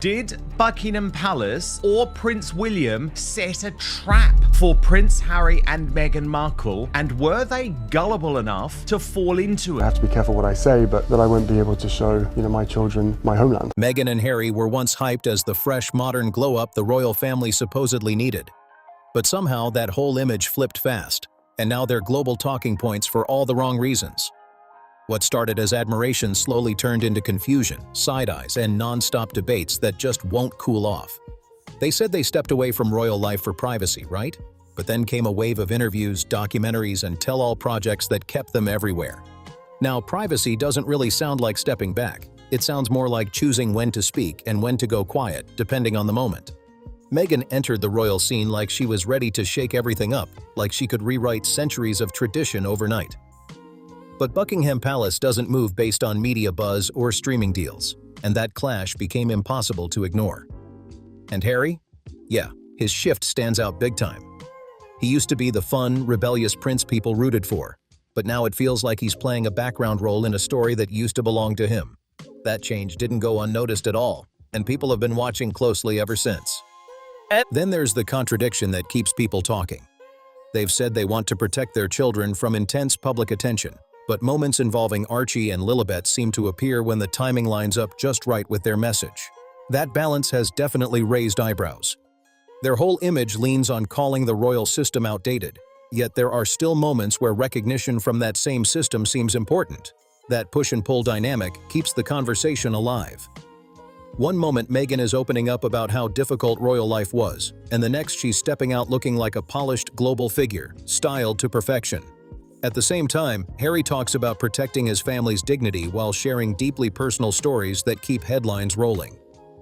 Did Buckingham Palace or Prince William set a trap for Prince Harry and Meghan Markle, and were they gullible enough to fall into I have it? to be careful what I say, but that I won't be able to show, my children my homeland. Meghan and Harry were once hyped as the fresh, modern glow-up the royal family supposedly needed. But somehow that whole image flipped fast, and now they're global talking points for all the wrong reasons. What started as admiration slowly turned into confusion, side-eyes, and non-stop debates that just won't cool off. They said they stepped away from royal life for privacy, right? But then came a wave of interviews, documentaries, and tell-all projects that kept them everywhere. Now, privacy doesn't really sound like stepping back. It sounds more like choosing when to speak and when to go quiet, depending on the moment. Meghan entered the royal scene like she was ready to shake everything up, like she could rewrite centuries of tradition overnight. But Buckingham Palace doesn't move based on media buzz or streaming deals, and that clash became impossible to ignore. And Harry? Yeah, his shift stands out big time. He used to be the fun, rebellious prince people rooted for, but now it feels like he's playing a background role in a story that used to belong to him. That change didn't go unnoticed at all, and people have been watching closely ever since. Then there's the contradiction that keeps people talking. They've said they want to protect their children from intense public attention, but moments involving Archie and Lilibet seem to appear when the timing lines up just right with their message. That balance has definitely raised eyebrows. Their whole image leans on calling the royal system outdated, yet there are still moments where recognition from that same system seems important. That push-and-pull dynamic keeps the conversation alive. One moment Meghan is opening up about how difficult royal life was, and the next she's stepping out looking like a polished global figure, styled to perfection. At the same time, Harry talks about protecting his family's dignity while sharing deeply personal stories that keep headlines rolling.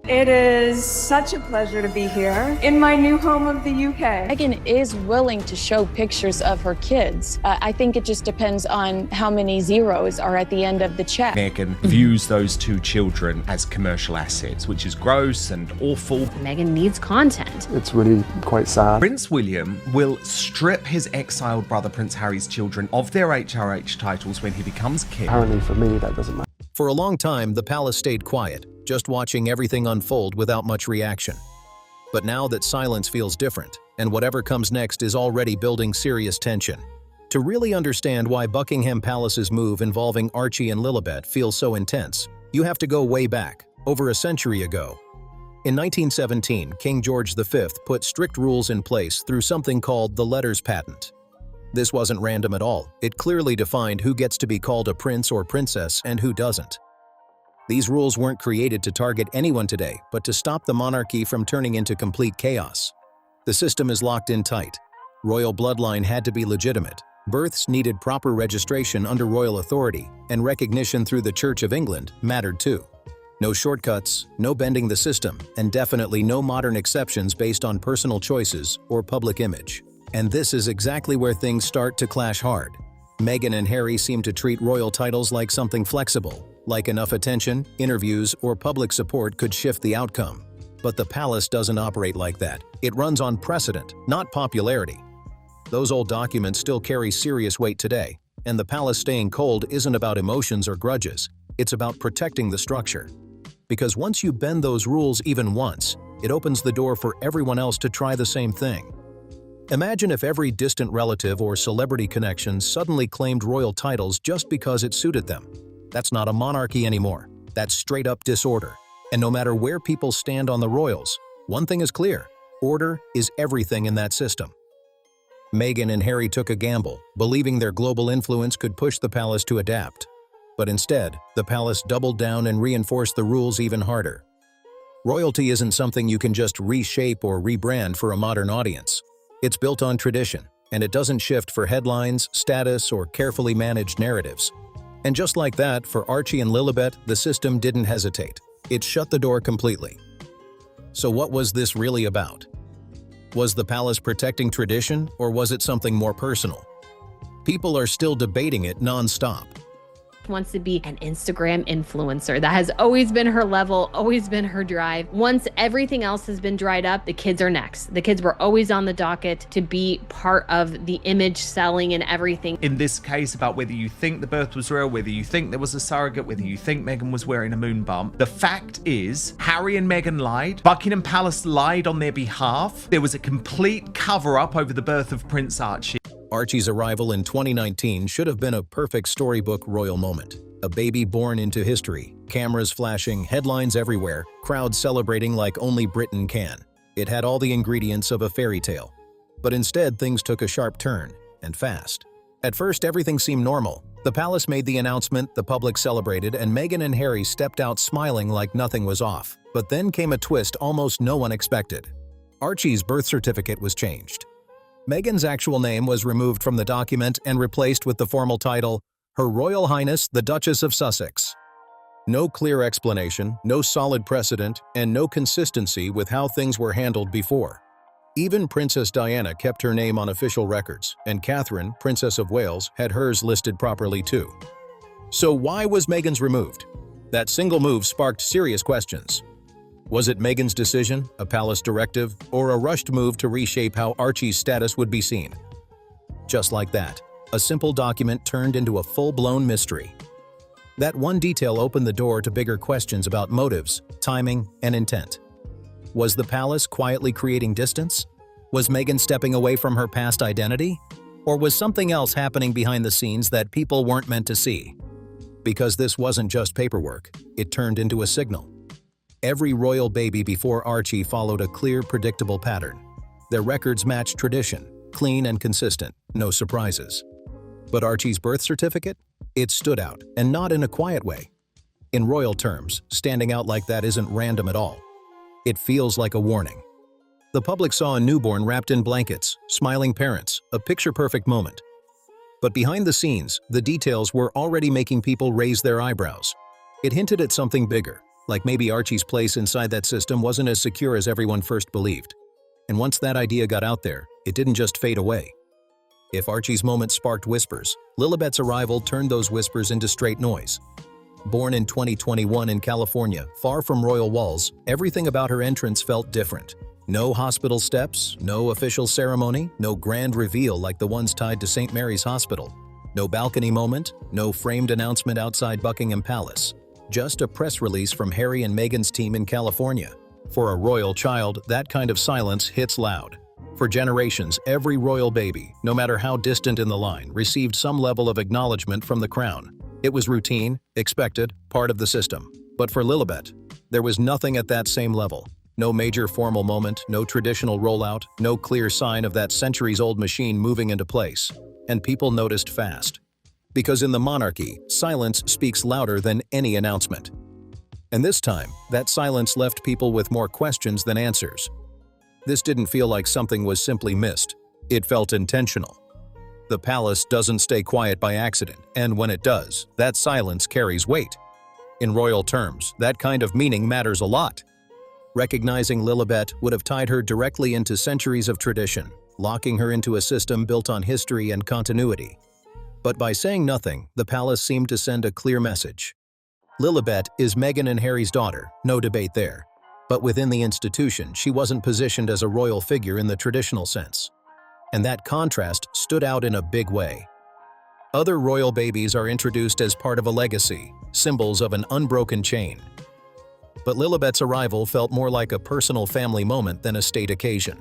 It is such a pleasure to be here in my new home of the UK. Meghan is willing to show pictures of her kids. I think it just depends on how many zeros are at the end of the check. Meghan views those two children as commercial assets, which is gross and awful. Meghan needs content. It's really quite sad. Prince William will strip his exiled brother Prince Harry's children of their HRH titles when he becomes king. Apparently for me, that doesn't matter. For a long time, the palace stayed quiet, just watching everything unfold without much reaction. But now that silence feels different, and whatever comes next is already building serious tension. To really understand why Buckingham Palace's move involving Archie and Lilibet feels so intense, you have to go way back, over a century ago. In 1917, King George V put strict rules in place through something called the Letters Patent. This wasn't random at all. It clearly defined who gets to be called a prince or princess and who doesn't. These rules weren't created to target anyone today, but to stop the monarchy from turning into complete chaos. The system is locked in tight. Royal bloodline had to be legitimate. Births needed proper registration under royal authority, and recognition through the Church of England mattered too. No shortcuts, no bending the system, and definitely no modern exceptions based on personal choices or public image. And this is exactly where things start to clash hard. Meghan and Harry seem to treat royal titles like something flexible, like enough attention, interviews, or public support could shift the outcome. But the palace doesn't operate like that. It runs on precedent, not popularity. Those old documents still carry serious weight today, and the palace staying cold isn't about emotions or grudges. It's about protecting the structure. Because once you bend those rules even once, it opens the door for everyone else to try the same thing. Imagine if every distant relative or celebrity connection suddenly claimed royal titles just because it suited them. That's not a monarchy anymore. That's straight-up disorder. And no matter where people stand on the royals, one thing is clear: order is everything in that system. Meghan and Harry took a gamble, believing their global influence could push the palace to adapt. But instead, the palace doubled down and reinforced the rules even harder. Royalty isn't something you can just reshape or rebrand for a modern audience. It's built on tradition, and it doesn't shift for headlines, status, or carefully managed narratives. And just like that, for Archie and Lilibet, the system didn't hesitate. It shut the door completely. So what was this really about? Was the palace protecting tradition, or was it something more personal? People are still debating it non-stop. wants to be an Instagram influencer. That has always been her level, always been her drive. Once everything else has been dried up, the kids are next. The kids were always on the docket to be part of the image selling and everything. In this case, about whether you think the birth was real, whether you think there was a surrogate, whether you think Meghan was wearing a moon bump, the fact is Harry and Meghan lied. Buckingham Palace lied on their behalf. There was a complete cover-up over the birth of Prince Archie. Archie's arrival in 2019 should have been a perfect storybook royal moment. A baby born into history, cameras flashing, headlines everywhere, crowds celebrating like only Britain can. It had all the ingredients of a fairy tale. But instead, things took a sharp turn, and fast. At first, everything seemed normal. The palace made the announcement, the public celebrated, and Meghan and Harry stepped out smiling like nothing was off. But then came a twist almost no one expected. Archie's birth certificate was changed. Meghan's actual name was removed from the document and replaced with the formal title, Her Royal Highness the Duchess of Sussex. No clear explanation, no solid precedent, and no consistency with how things were handled before. Even Princess Diana kept her name on official records, and Catherine, Princess of Wales, had hers listed properly too. So why was Meghan's removed? That single move sparked serious questions. Was it Meghan's decision, a palace directive, or a rushed move to reshape how Archie's status would be seen? Just like that, a simple document turned into a full-blown mystery. That one detail opened the door to bigger questions about motives, timing, and intent. Was the palace quietly creating distance? Was Meghan stepping away from her past identity? Or was something else happening behind the scenes that people weren't meant to see? Because this wasn't just paperwork, it turned into a signal. Every royal baby before Archie followed a clear, predictable pattern. Their records matched tradition, clean and consistent, no surprises. But Archie's birth certificate? It stood out, and not in a quiet way. In royal terms, standing out like that isn't random at all. It feels like a warning. The public saw a newborn wrapped in blankets, smiling parents, a picture-perfect moment. But behind the scenes, the details were already making people raise their eyebrows. It hinted at something bigger, like maybe Archie's place inside that system wasn't as secure as everyone first believed. And once that idea got out there, it didn't just fade away. If Archie's moment sparked whispers, Lilibet's arrival turned those whispers into straight noise. Born in 2021 in California, far from royal walls, everything about her entrance felt different. No hospital steps, no official ceremony, no grand reveal like the ones tied to St. Mary's Hospital. No balcony moment, no framed announcement outside Buckingham Palace. Just a press release from Harry and Meghan's team in California. For a royal child, that kind of silence hits loud. For generations, every royal baby, no matter how distant in the line, received some level of acknowledgement from the crown. It was routine, expected, part of the system. But for Lilibet, there was nothing at that same level. No major formal moment, no traditional rollout, no clear sign of that centuries-old machine moving into place. And people noticed fast. Because in the monarchy, silence speaks louder than any announcement. And this time, that silence left people with more questions than answers. This didn't feel like something was simply missed. It felt intentional. The palace doesn't stay quiet by accident, and when it does, that silence carries weight. In royal terms, that kind of meaning matters a lot. Recognizing Lilibet would have tied her directly into centuries of tradition, locking her into a system built on history and continuity. But by saying nothing, the palace seemed to send a clear message. Lilibet is Meghan and Harry's daughter, no debate there. But within the institution, she wasn't positioned as a royal figure in the traditional sense. And that contrast stood out in a big way. Other royal babies are introduced as part of a legacy, symbols of an unbroken chain. But Lilibet's arrival felt more like a personal family moment than a state occasion.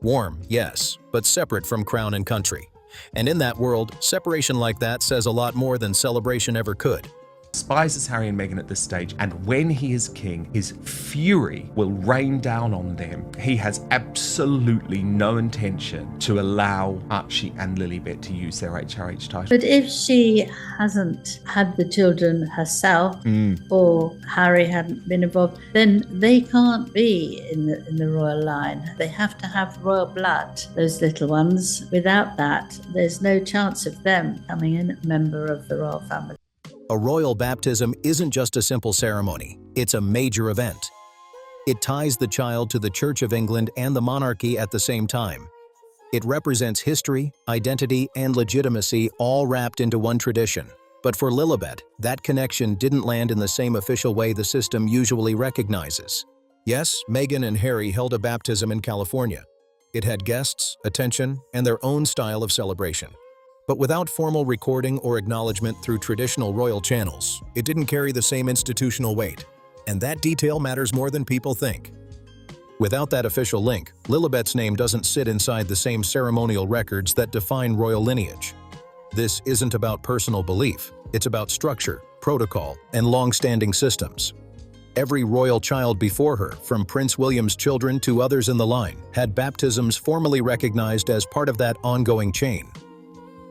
Warm, yes, but separate from crown and country. And in that world, separation like that says a lot more than celebration ever could. Despises Harry and Meghan at this stage, and when he is king, his fury will rain down on them. He has absolutely no intention to allow Archie and Lilibet to use their HRH title. But if she hasn't had the children herself, or Harry hadn't been involved, then they can't be in the royal line. They have to have royal blood, those little ones. Without that, there's no chance of them becoming a member of the royal family. A royal baptism isn't just a simple ceremony, it's a major event. It ties the child to the Church of England and the monarchy at the same time. It represents history, identity, and legitimacy all wrapped into one tradition. But for Lilibet, that connection didn't land in the same official way the system usually recognizes. Yes, Meghan and Harry held a baptism in California. It had guests, attention, and their own style of celebration. But without formal recording or acknowledgement through traditional royal channels, it didn't carry the same institutional weight. And that detail matters more than people think. Without that official link, Lilibet's name doesn't sit inside the same ceremonial records that define royal lineage. This isn't about personal belief, it's about structure, protocol, and long-standing systems. Every royal child before her, from Prince William's children to others in the line, had baptisms formally recognized as part of that ongoing chain.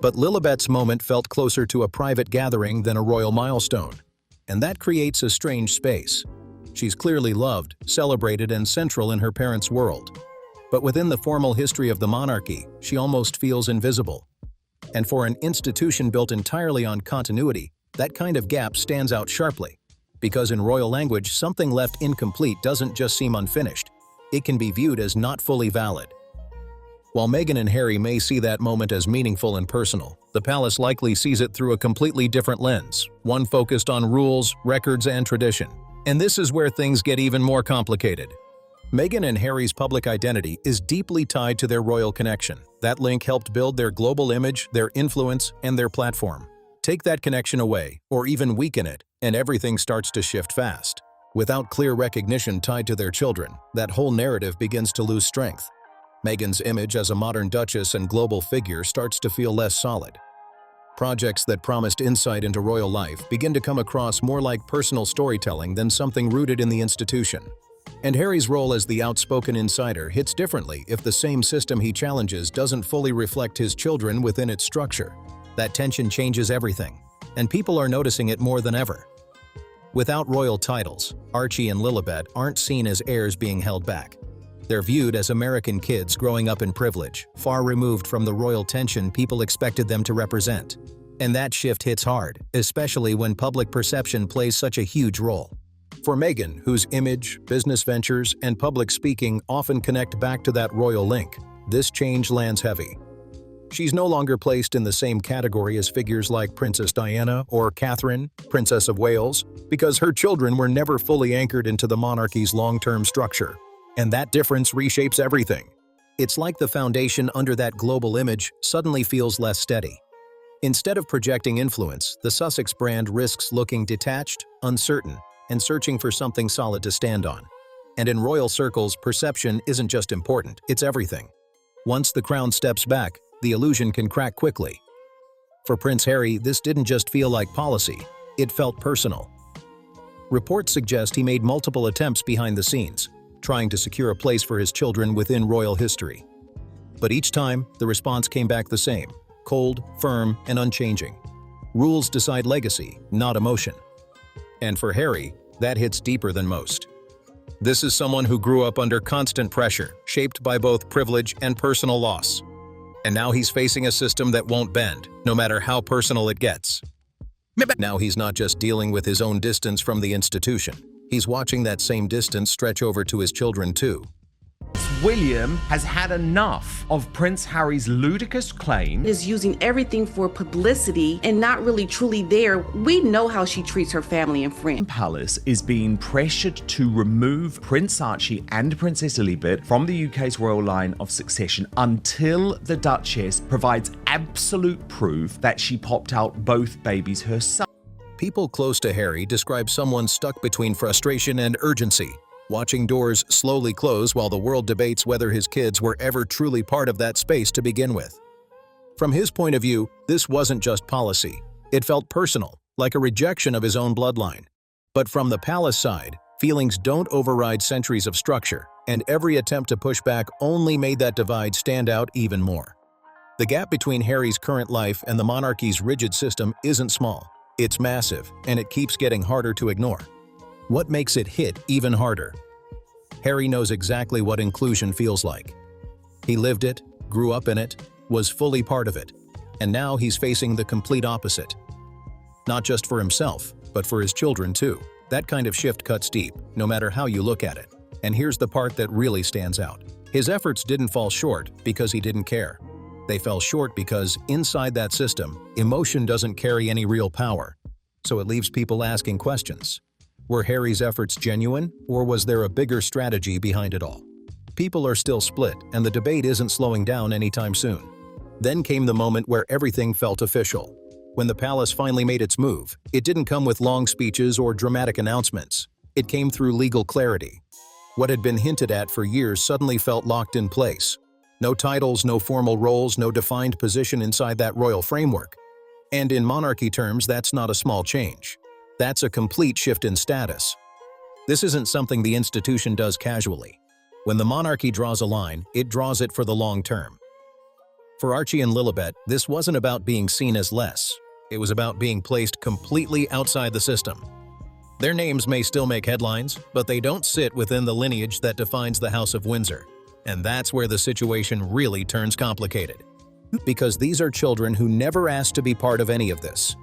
But Lilibet's moment felt closer to a private gathering than a royal milestone. And that creates a strange space. She's clearly loved, celebrated, and central in her parents' world. But within the formal history of the monarchy, she almost feels invisible. And for an institution built entirely on continuity, that kind of gap stands out sharply. Because in royal language, something left incomplete doesn't just seem unfinished. It can be viewed as not fully valid. While Meghan and Harry may see that moment as meaningful and personal, the palace likely sees it through a completely different lens, one focused on rules, records, and tradition. And this is where things get even more complicated. Meghan and Harry's public identity is deeply tied to their royal connection. That link helped build their global image, their influence, and their platform. Take that connection away, or even weaken it, and everything starts to shift fast. Without clear recognition tied to their children, that whole narrative begins to lose strength. Meghan's image as a modern duchess and global figure starts to feel less solid. Projects that promised insight into royal life begin to come across more like personal storytelling than something rooted in the institution. And Harry's role as the outspoken insider hits differently if the same system he challenges doesn't fully reflect his children within its structure. That tension changes everything, and people are noticing it more than ever. Without royal titles, Archie and Lilibet aren't seen as heirs being held back. They're viewed as American kids growing up in privilege, far removed from the royal tension people expected them to represent. And that shift hits hard, especially when public perception plays such a huge role. For Meghan, whose image, business ventures, and public speaking often connect back to that royal link, this change lands heavy. She's no longer placed in the same category as figures like Princess Diana or Catherine, Princess of Wales, because her children were never fully anchored into the monarchy's long-term structure. And that difference reshapes everything. It's like the foundation under that global image suddenly feels less steady. Instead of projecting influence, the Sussex brand risks looking detached, uncertain, and searching for something solid to stand on. And in royal circles, perception isn't just important, it's everything. Once the crown steps back, the illusion can crack quickly. For Prince Harry, this didn't just feel like policy, it felt personal. Reports suggest he made multiple attempts behind the scenes, trying to secure a place for his children within royal history. But each time, the response came back the same: cold, firm, and unchanging. Rules decide legacy, not emotion. And for Harry, that hits deeper than most. This is someone who grew up under constant pressure, shaped by both privilege and personal loss. And now he's facing a system that won't bend, no matter how personal it gets. Now he's not just dealing with his own distance from the institution. He's watching that same distance stretch over to his children too. William has had enough of Prince Harry's ludicrous claim. Is using everything for publicity and not really truly there. We know how she treats her family and friends. Palace is being pressured to remove Prince Archie and Princess Lilibet from the UK's royal line of succession until the Duchess provides absolute proof that she popped out both babies herself. People close to Harry describe someone stuck between frustration and urgency, watching doors slowly close while the world debates whether his kids were ever truly part of that space to begin with. From his point of view, this wasn't just policy. It felt personal, like a rejection of his own bloodline. But from the palace side, feelings don't override centuries of structure, and every attempt to push back only made that divide stand out even more. The gap between Harry's current life and the monarchy's rigid system isn't small. It's massive, and it keeps getting harder to ignore. What makes it hit even harder? Harry knows exactly what inclusion feels like. He lived it, grew up in it, was fully part of it, and now he's facing the complete opposite. Not just for himself, but for his children too. That kind of shift cuts deep, no matter how you look at it. And here's the part that really stands out. His efforts didn't fall short because he didn't care. They fell short because, inside that system, emotion doesn't carry any real power. So it leaves people asking questions. Were Harry's efforts genuine, or was there a bigger strategy behind it all? People are still split, and the debate isn't slowing down anytime soon. Then came the moment where everything felt official. When the palace finally made its move, it didn't come with long speeches or dramatic announcements. It came through legal clarity. What had been hinted at for years suddenly felt locked in place. No titles, no formal roles, no defined position inside that royal framework. And in monarchy terms, that's not a small change. That's a complete shift in status. This isn't something the institution does casually. When the monarchy draws a line, it draws it for the long term. For Archie and Lilibet, this wasn't about being seen as less. It was about being placed completely outside the system. Their names may still make headlines, but they don't sit within the lineage that defines the House of Windsor. And that's where the situation really turns complicated. Because these are children who never asked to be part of any of this.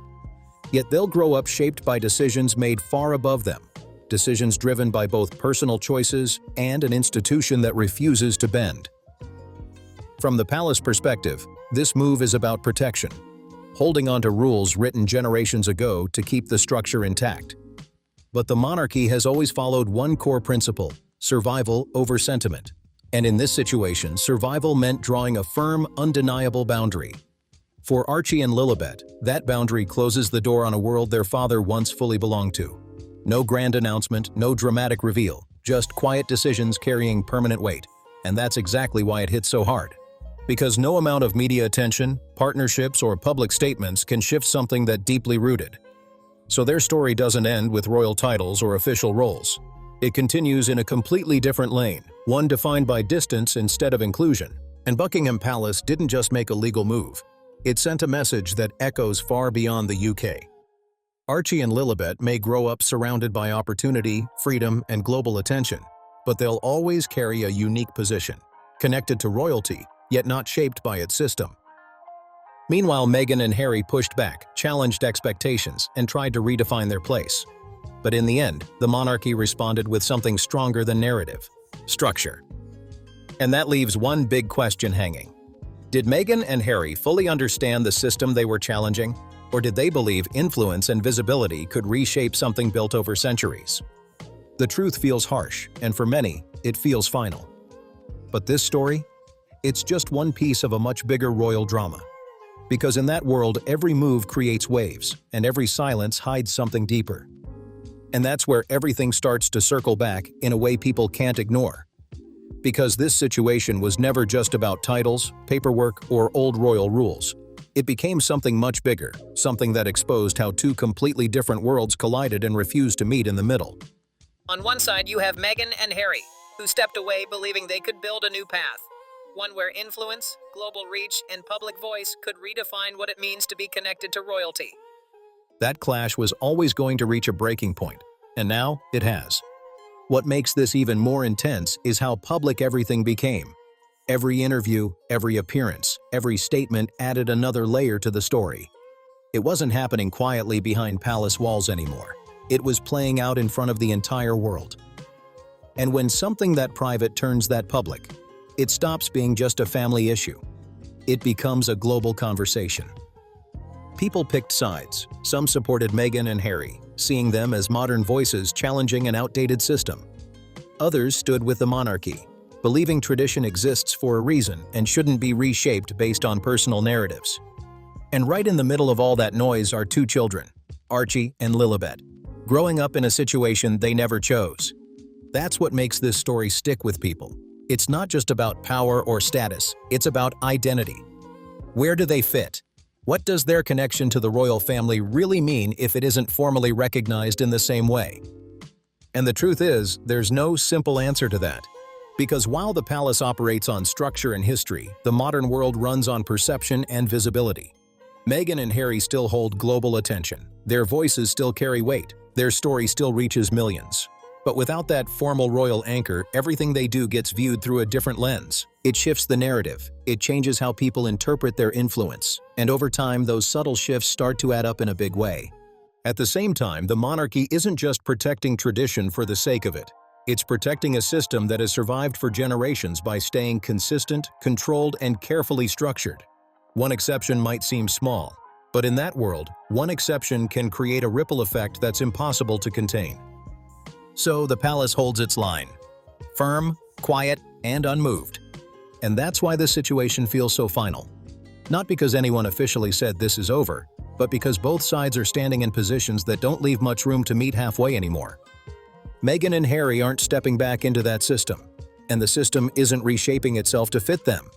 Yet they'll grow up shaped by decisions made far above them. Decisions driven by both personal choices and an institution that refuses to bend. From the palace perspective, this move is about protection. Holding on to rules written generations ago to keep the structure intact. But the monarchy has always followed one core principle: survival over sentiment. And in this situation, survival meant drawing a firm, undeniable boundary. For Archie and Lilibet, that boundary closes the door on a world their father once fully belonged to. No grand announcement, no dramatic reveal, just quiet decisions carrying permanent weight. And that's exactly why it hits so hard. Because no amount of media attention, partnerships, or public statements can shift something that deeply rooted. So their story doesn't end with royal titles or official roles. It continues in a completely different lane, one defined by distance instead of inclusion. And Buckingham Palace didn't just make a legal move. It sent a message that echoes far beyond the UK. Archie and Lilibet may grow up surrounded by opportunity, freedom, and global attention, but they'll always carry a unique position, connected to royalty, yet not shaped by its system. Meanwhile, Meghan and Harry pushed back, challenged expectations, and tried to redefine their place. But in the end, the monarchy responded with something stronger than narrative: structure. And that leaves one big question hanging. Did Meghan and Harry fully understand the system they were challenging, or did they believe influence and visibility could reshape something built over centuries? The truth feels harsh, and for many, it feels final. But this story? It's just one piece of a much bigger royal drama. Because in that world, every move creates waves, and every silence hides something deeper. And that's where everything starts to circle back in a way people can't ignore. Because this situation was never just about titles, paperwork, or old royal rules. It became something much bigger, something that exposed how two completely different worlds collided and refused to meet in the middle. On one side, you have Meghan and Harry, who stepped away believing they could build a new path. One where influence, global reach, and public voice could redefine what it means to be connected to royalty. That clash was always going to reach a breaking point, and now it has. What makes this even more intense is how public everything became. Every interview, every appearance, every statement added another layer to the story. It wasn't happening quietly behind palace walls anymore. It was playing out in front of the entire world. And when something that private turns that public, it stops being just a family issue. It becomes a global conversation. People picked sides. Some supported Meghan and Harry, seeing them as modern voices challenging an outdated system. Others stood with the monarchy, believing tradition exists for a reason and shouldn't be reshaped based on personal narratives. And right in the middle of all that noise are two children, Archie and Lilibet, growing up in a situation they never chose. That's what makes this story stick with people. It's not just about power or status, it's about identity. Where do they fit? What does their connection to the royal family really mean if it isn't formally recognized in the same way? And the truth is, there's no simple answer to that. Because while the palace operates on structure and history, the modern world runs on perception and visibility. Meghan and Harry still hold global attention. Their voices still carry weight. Their story still reaches millions. But without that formal royal anchor, everything they do gets viewed through a different lens. It shifts the narrative. It changes how people interpret their influence. And over time, those subtle shifts start to add up in a big way. At the same time, the monarchy isn't just protecting tradition for the sake of it. It's protecting a system that has survived for generations by staying consistent, controlled, and carefully structured. One exception might seem small, but in that world, one exception can create a ripple effect that's impossible to contain. So the palace holds its line. Firm, quiet, and unmoved. And that's why this situation feels so final. Not because anyone officially said this is over, but because both sides are standing in positions that don't leave much room to meet halfway anymore. Meghan and Harry aren't stepping back into that system, and the system isn't reshaping itself to fit them.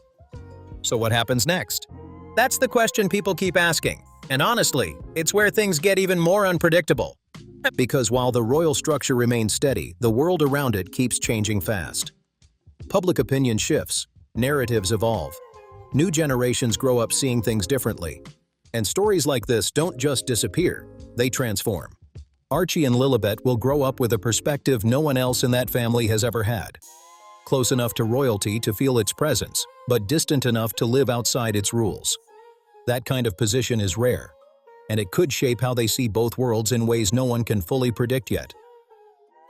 So what happens next? That's the question people keep asking, and honestly, it's where things get even more unpredictable. Because while the royal structure remains steady, the world around it keeps changing fast. Public opinion shifts, narratives evolve, new generations grow up seeing things differently, and stories like this don't just disappear, they transform. Archie and Lilibet will grow up with a perspective no one else in that family has ever had. Close enough to royalty to feel its presence, but distant enough to live outside its rules. That kind of position is rare, and it could shape how they see both worlds in ways no one can fully predict yet.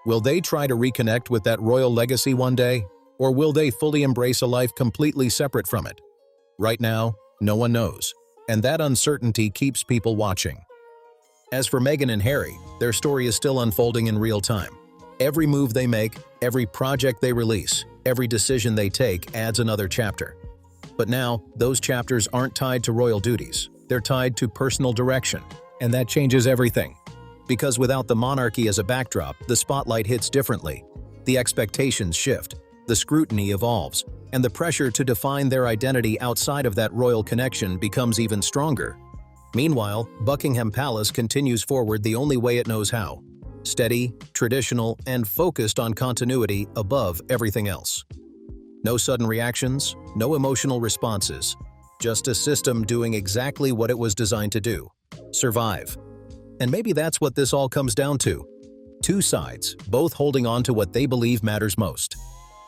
Will they try to reconnect with that royal legacy one day, or will they fully embrace a life completely separate from it? Right now, no one knows, and that uncertainty keeps people watching. As for Meghan and Harry, their story is still unfolding in real time. Every move they make, every project they release, every decision they take adds another chapter. But now, those chapters aren't tied to royal duties. They're tied to personal direction, and that changes everything. Because without the monarchy as a backdrop, the spotlight hits differently. The expectations shift, the scrutiny evolves, and the pressure to define their identity outside of that royal connection becomes even stronger. Meanwhile, Buckingham Palace continues forward the only way it knows how. Steady, traditional, and focused on continuity above everything else. No sudden reactions, no emotional responses. Just a system doing exactly what it was designed to do: survive. And maybe that's what this all comes down to. Two sides, both holding on to what they believe matters most.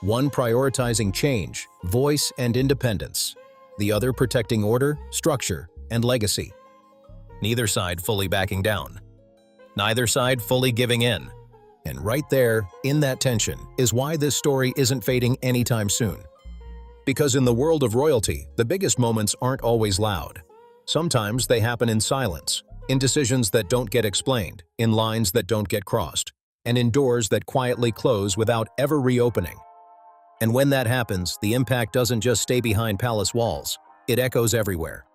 One prioritizing change, voice, and independence. The other protecting order, structure, and legacy. Neither side fully backing down. Neither side fully giving in. And right there, in that tension, is why this story isn't fading anytime soon. Because in the world of royalty, the biggest moments aren't always loud. Sometimes they happen in silence, in decisions that don't get explained, in lines that don't get crossed, and in doors that quietly close without ever reopening. And when that happens, the impact doesn't just stay behind palace walls, it echoes everywhere.